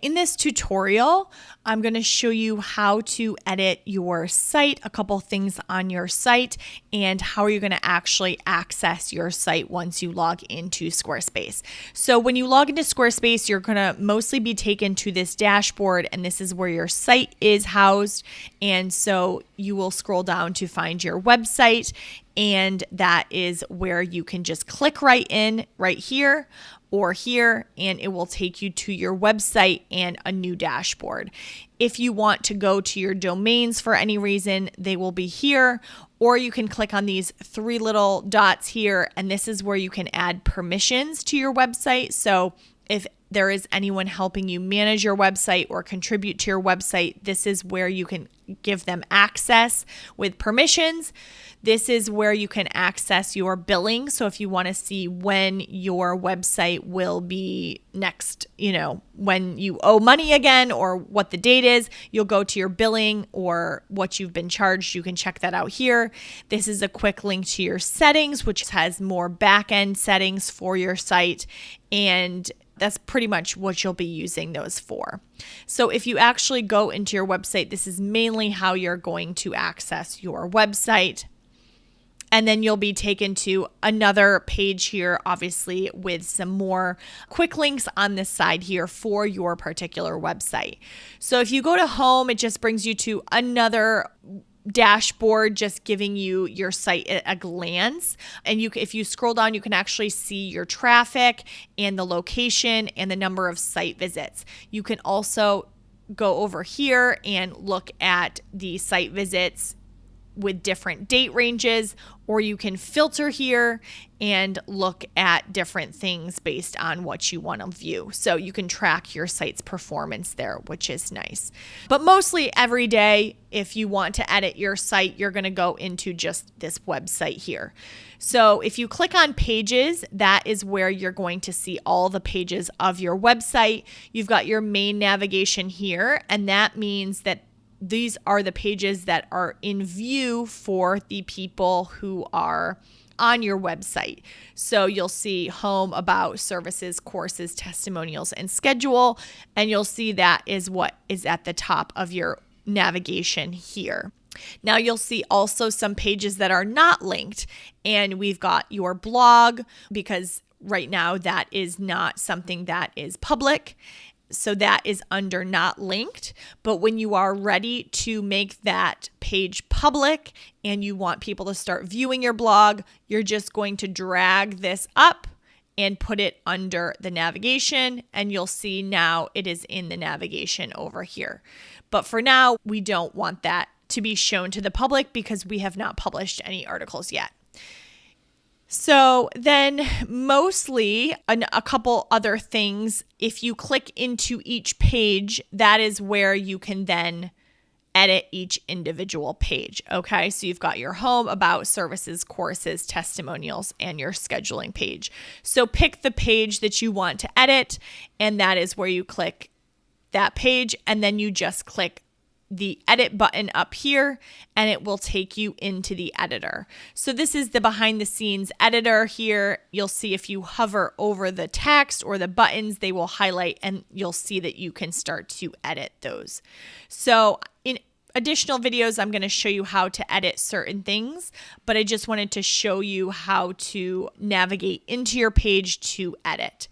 In this tutorial, I'm going to show you how to edit your site, a couple things on your site, and how you're going to actually access your site once you log into Squarespace. So when you log into Squarespace, you're going to mostly be taken to this dashboard, and this is where your site is housed. And so you will scroll down to find your website, and that is where you can just click right in right here or here, and it will take you to your website and a new dashboard. If you want to go to your domains for any reason, they will be here, or you can click on these three little dots here, and this is where you can add permissions to your website. So if there is anyone helping you manage your website or contribute to your website, this is where you can give them access with permissions. This is where you can access your billing. So if you want to see when your website will be next, when you owe money again or what the date is, you'll go to your billing or what you've been charged. You can check that out here. This is a quick link to your settings, which has more back-end settings for your site, and that's pretty much what you'll be using those for. So if you actually go into your website, this is mainly how you're going to access your website. And then you'll be taken to another page here, obviously, with some more quick links on this side here for your particular website. So if you go to home, it just brings you to another dashboard, just giving you your site at a glance. And if you scroll down, you can actually see your traffic and the location and the number of site visits. You can also go over here and look at the site visits with different date ranges, or you can filter here and look at different things based on what you want to view. So you can track your site's performance there, which is nice. But mostly every day, if you want to edit your site, you're going to go into just this website here. So if you click on pages, that is where you're going to see all the pages of your website. You've got your main navigation here, and that means that these are the pages that are in view for the people who are on your website. So you'll see home, about, services, courses, testimonials, and schedule. And you'll see that is what is at the top of your navigation here. Now you'll see also some pages that are not linked. And we've got your blog, because right now that is not something that is public. So that is under not linked. But when you are ready to make that page public and you want people to start viewing your blog, you're just going to drag this up and put it under the navigation, and you'll see now it is in the navigation over here. But for now, we don't want that to be shown to the public because we have not published any articles yet. So then mostly a couple other things, if you click into each page, that is where you can then edit each individual page. Okay, so you've got your home, about, services, courses, testimonials, and your scheduling page. So pick the page that you want to edit, and that is where you click that page, and then you just click the edit button up here, and it will take you into the editor. So this is the behind the scenes editor here. You'll see if you hover over the text or the buttons, they will highlight, and you'll see that you can start to edit those. So in additional videos, I'm going to show you how to edit certain things, but I just wanted to show you how to navigate into your page to edit.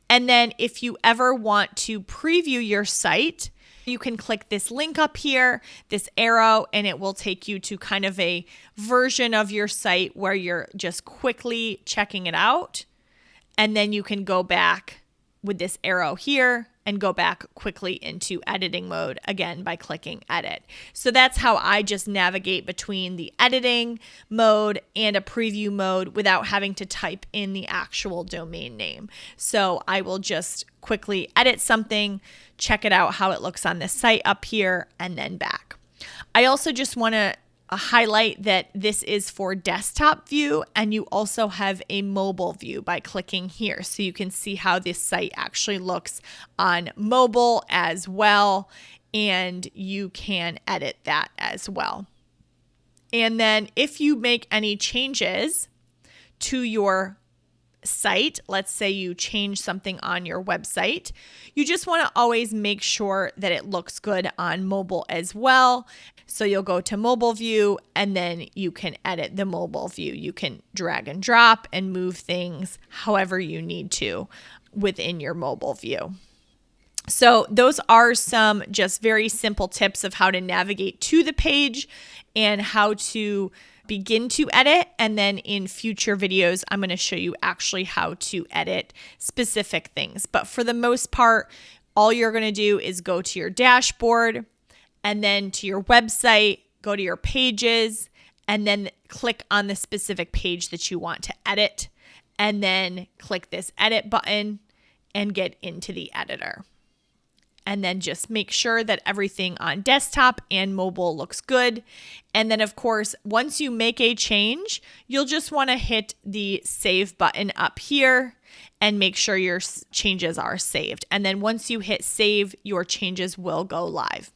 And then if you ever want to preview your site, you can click this link up here, this arrow, and it will take you to kind of a version of your site where you're just quickly checking it out. And then you can go back with this arrow here and go back quickly into editing mode again by clicking edit. So that's how I just navigate between the editing mode and a preview mode without having to type in the actual domain name. So I will just quickly edit something, check it out how it looks on the site up here, and then back. I also just want to highlight that this is for desktop view, and you also have a mobile view by clicking here. So you can see how this site actually looks on mobile as well, and you can edit that as well. And then if you make any changes to your site, let's say you change something on your website, you just want to always make sure that it looks good on mobile as well. So you'll go to mobile view and then you can edit the mobile view. You can drag and drop and move things however you need to within your mobile view. So those are some just very simple tips of how to navigate to the page and how to begin to edit. And then in future videos, I'm going to show you actually how to edit specific things. But for the most part, all you're going to do is go to your dashboard and then to your website, go to your pages, and then click on the specific page that you want to edit. And then click this edit button and get into the editor. And then just make sure that everything on desktop and mobile looks good. And then, of course, once you make a change, you'll just want to hit the save button up here and make sure your changes are saved. And then once you hit save, your changes will go live.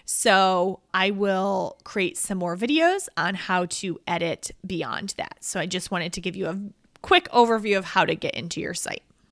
So I will create some more videos on how to edit beyond that. So I just wanted to give you a quick overview of how to get into your site.